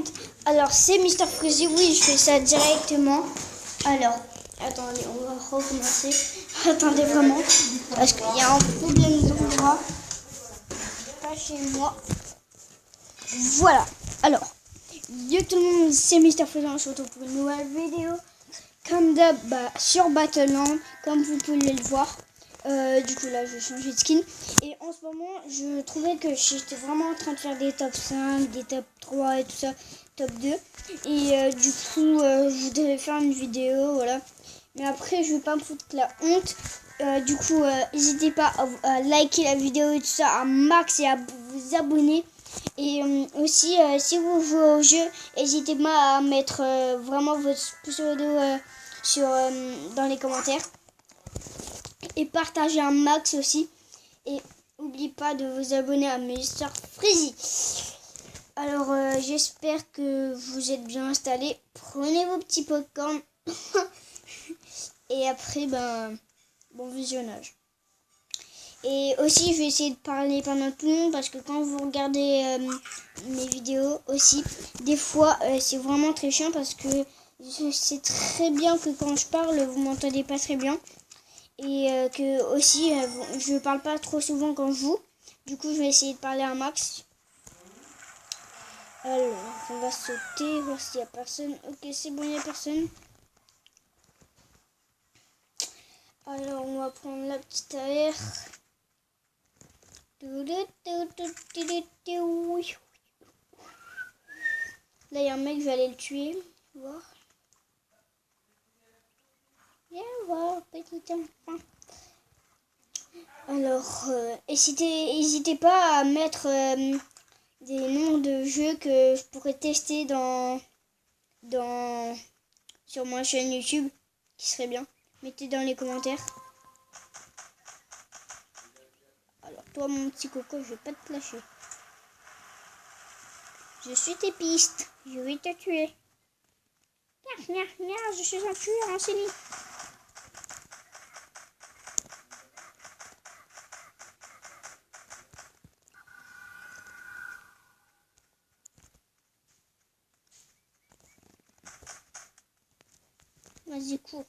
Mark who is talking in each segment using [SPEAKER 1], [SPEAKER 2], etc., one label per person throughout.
[SPEAKER 1] honte. Alors, c'est Mister Freezy. Oui, je fais ça directement. Alors, attendez, on va recommencer. Attendez vraiment, parce qu'il y a un problème d'endroit. Pas chez moi. Voilà. Alors, yo tout le monde, c'est Mister Freezy. On se retrouve pour une nouvelle vidéo. Comme d'hab, sur Battleland, comme vous pouvez le voir. Du coup, là, je vais changer de skin. Et en ce moment, je trouvais que j'étais vraiment en train de faire des top 5, des top 3 et tout ça, top 2. Et du coup, je devais faire une vidéo, voilà. Mais après, je vais pas me foutre la honte. Du coup, n'hésitez pas à liker la vidéo et tout ça, à max et à vous abonner. Et aussi, si vous jouez au jeu, n'hésitez pas à mettre vraiment votre pseudo dans les commentaires. Et partagez un max aussi. Et n'oubliez pas de vous abonner à Mister Freezy. Alors, j'espère que vous êtes bien installés. Prenez vos petits popcorn. Et après, bon visionnage. Et aussi, je vais essayer de parler pendant tout le monde parce que quand vous regardez mes vidéos aussi, des fois, c'est vraiment très chiant parce que je sais très bien que quand je parle, vous m'entendez pas très bien. Et que aussi, je parle pas trop souvent quand je joue. Du coup, je vais essayer de parler un max. Alors, on va sauter, voir s'il n'y a personne. Ok, c'est bon, il n'y a personne. Alors, on va prendre la petite air. Là, il y a un mec, je vais aller le tuer. Voir. Viens voir, petit enfant. Alors, n'hésitez pas à mettre des noms de jeux que je pourrais tester sur ma chaîne YouTube, qui serait bien. Mettez dans les commentaires. Alors toi mon petit coco, je vais pas te lâcher. Je suis tes pistes, je vais te tuer. Je suis un tueur en série. Vas-y, cours.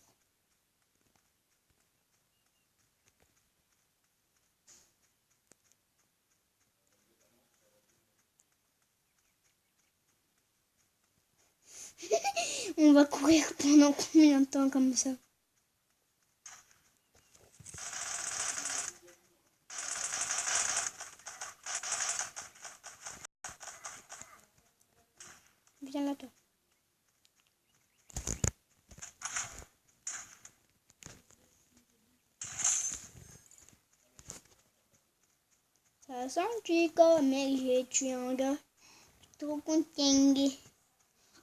[SPEAKER 1] On va courir pendant combien de temps comme ça? Viens là, toi. Ça sent tu comme j'ai tué un gars. Trop content.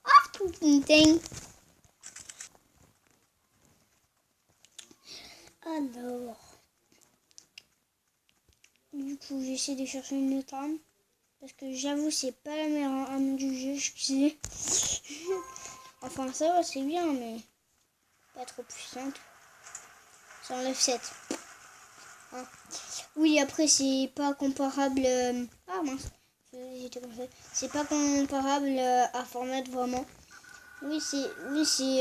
[SPEAKER 1] Ah, trop content. Alors, du coup, j'essaie de chercher une autre arme. Parce que j'avoue, c'est pas la meilleure arme du jeu, excusez. Enfin, ça va, c'est bien, mais pas trop puissante. Ça enlève 7. Hein. Oui, après, c'est pas comparable. Ah mince, j'étais comme ça. C'est pas comparable à Fortnite vraiment. Oui,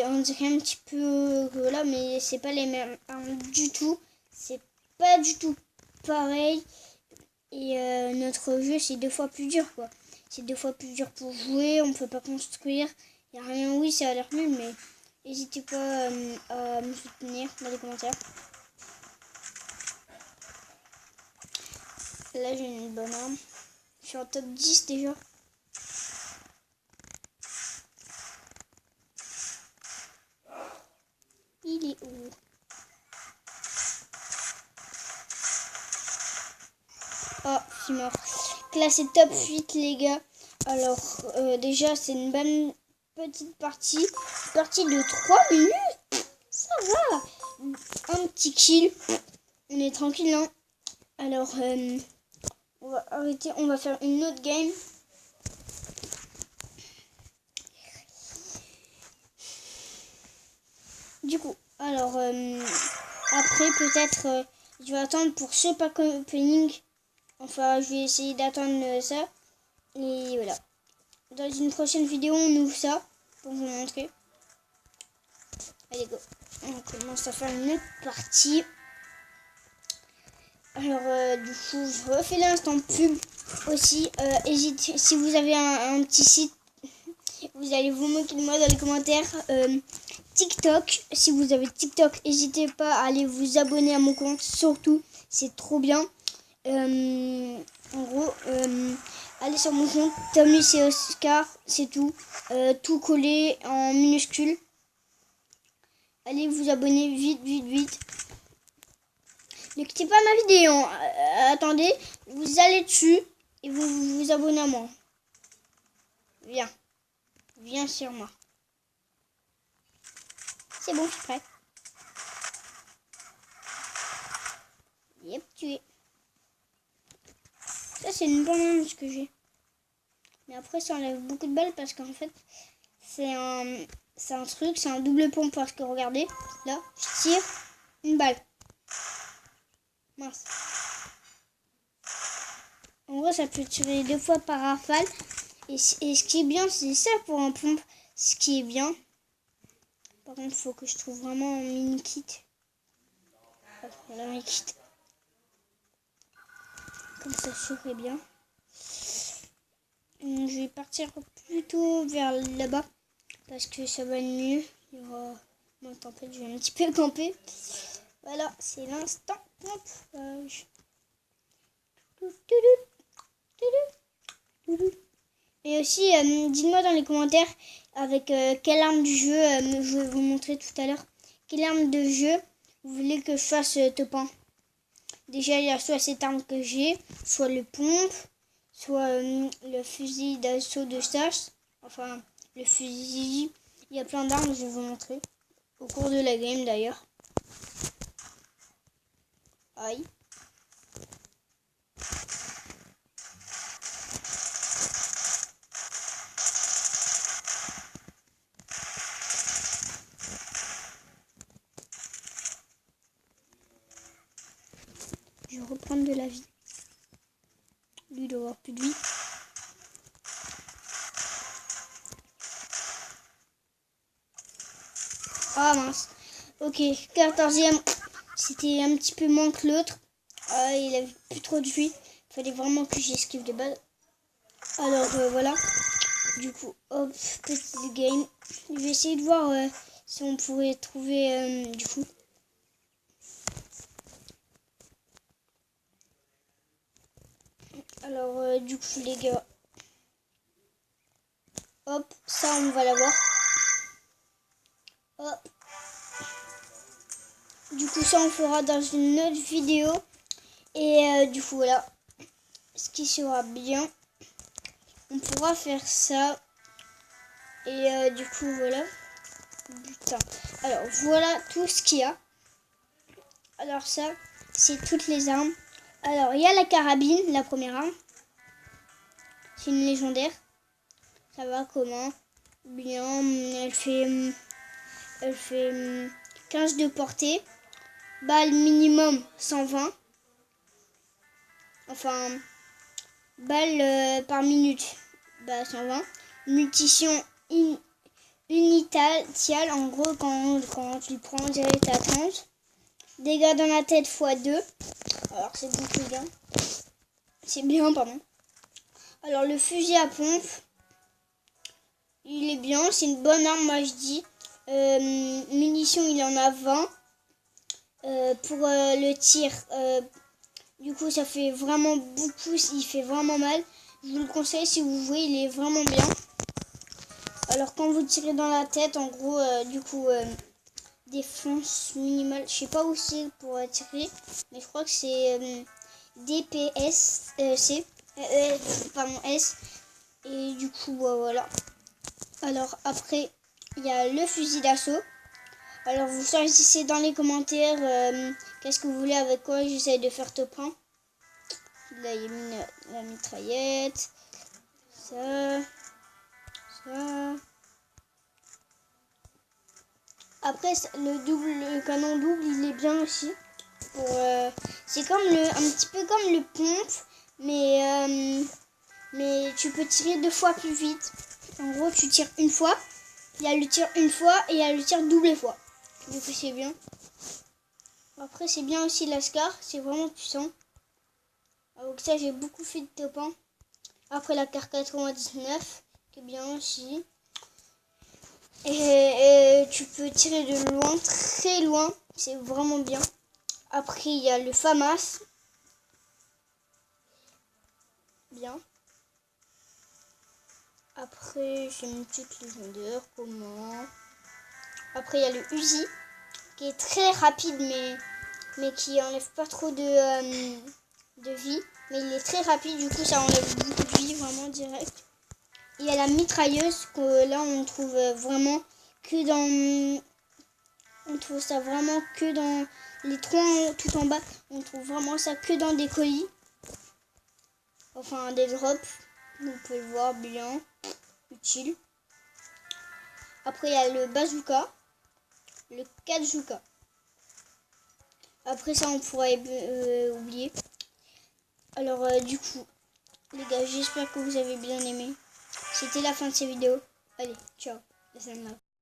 [SPEAKER 1] on dirait un petit peu que là, mais c'est pas les mêmes armes du tout. C'est pas du tout pareil. Et notre jeu, c'est 2 fois plus dur, quoi. C'est 2 fois plus dur pour jouer, on peut pas construire. Y a rien, oui, ça a l'air nul, mais n'hésitez pas à me soutenir dans les commentaires. Là, j'ai une bonne arme. Je suis en top 10 déjà. Il est où? Oh, je suis mort. Classé top 8, les gars. Alors, déjà, c'est une bonne petite partie. Partie de 3 minutes. Ça va. Un petit kill. On est tranquille, hein. Alors, on va arrêter. On va faire une autre game. Du coup, alors, après, peut-être, je vais attendre pour ce pack opening. Enfin, je vais essayer d'attendre ça. Et voilà. Dans une prochaine vidéo, on ouvre ça pour vous montrer. Allez, go. On commence à faire une autre partie. Alors, du coup, je refais l'instant pub aussi. Hésitez, si vous avez un petit site, vous allez vous moquer de moi dans les commentaires. TikTok, si vous avez TikTok, n'hésitez pas à aller vous abonner à mon compte. Surtout, c'est trop bien. En gros, allez sur mon compte, Tommy et Oscar, c'est tout. Tout collé en minuscule. Allez vous abonner vite, vite, vite. Ne quittez pas ma vidéo. Attendez, vous allez dessus et vous vous abonnez à moi. Viens. Viens sur moi. C'est bon, je suis prêt. Yep, tué. Ça, c'est une bonne arme ce que j'ai. Mais après, ça enlève beaucoup de balles parce qu'en fait, c'est un truc, c'est un double pompe parce que regardez, là, je tire une balle. Mince. En gros, ça peut tirer 2 fois par rafale. Et ce qui est bien, c'est ça pour un pompe. Ce qui est bien. Par contre, il faut que je trouve vraiment un mini kit. Voilà, un mini kit. Comme ça, je ferai bien. Je vais partir plutôt vers là-bas. Parce que ça va mieux. Il y aura moins de tempête. Je vais un petit peu camper. Voilà, c'est l'instant pompage. Et aussi, dites-moi dans les commentaires avec quelle arme du jeu, je vais vous montrer tout à l'heure, quelle arme de jeu vous voulez que je fasse top 1. Déjà, il y a soit cette arme que j'ai, soit le pompe, soit le fusil d'assaut de stage, enfin le fusil, il y a plein d'armes, je vais vous montrer, au cours de la game d'ailleurs. Aïe. Je vais reprendre de la vie. Lui, il doit avoir plus de vie. Ah mince. Ok, 14e. C'était un petit peu moins que l'autre. Ah, il avait plus trop de vie. Il fallait vraiment que j'esquive des balles. Alors voilà. Du coup, hop, petit game. Je vais essayer de voir si on pourrait trouver du coup. Alors du coup les gars. Hop, ça on va l'avoir. Hop. Du coup ça on fera dans une autre vidéo. Et du coup voilà. Ce qui sera bien. On pourra faire ça. Et du coup voilà. Putain. Alors voilà tout ce qu'il y a. Alors ça, c'est toutes les armes. Alors il y a la carabine, la première arme. C'est une légendaire. Ça va comment? Bien, elle fait 15 de portée. Balle minimum 120. Enfin, balle par minute, bah 120. Munition unitatiale, en gros quand tu le prends direct à 30. Dégâts dans la tête x2. Alors c'est beaucoup bien. C'est bien, pardon. Alors le fusil à pompe, il est bien, c'est une bonne arme, moi je dis. Munitions, il en a 20. Pour le tir, du coup ça fait vraiment beaucoup, il fait vraiment mal. Je vous le conseille si vous voulez, il est vraiment bien. Alors quand vous tirez dans la tête, en gros, du coup, défense minimale, je sais pas où c'est pour tirer, mais je crois que c'est DPS, pardon, S. Et du coup, voilà. Alors après, il y a le fusil d'assaut. Alors vous choisissez dans les commentaires qu'est-ce que vous voulez, avec quoi j'essaie de faire top 1. Là il y a la mitraillette. Ça. Après le canon double il est bien aussi. C'est comme un petit peu comme le pompe, mais mais tu peux tirer 2 fois plus vite. En gros, tu tires une fois, il y a le tir une fois et il y a le tir double fois. Du coup, c'est bien. Après, c'est bien aussi la Scar, c'est vraiment puissant. Donc ça, j'ai beaucoup fait de top 1. Après la carte 99, qui est bien aussi. Et tu peux tirer de loin, très loin. C'est vraiment bien. Après, il y a le FAMAS. Bien. Après, j'ai une petite légendaire. Comment? Après, il y a le Uzi, qui est très rapide, mais qui enlève pas trop de vie. Mais il est très rapide, du coup, ça enlève beaucoup de vie, vraiment direct. Il y a la mitrailleuse, que là, on trouve vraiment que dans... On trouve ça vraiment que dans les trois tout en bas. On trouve vraiment ça que dans des colis. Enfin, des drops. Vous pouvez le voir, bien. Utile. Après, il y a le bazooka. Le kajuka. Après ça, on pourrait oublier. Alors, du coup, les gars, j'espère que vous avez bien aimé. C'était la fin de cette vidéo. Allez, ciao.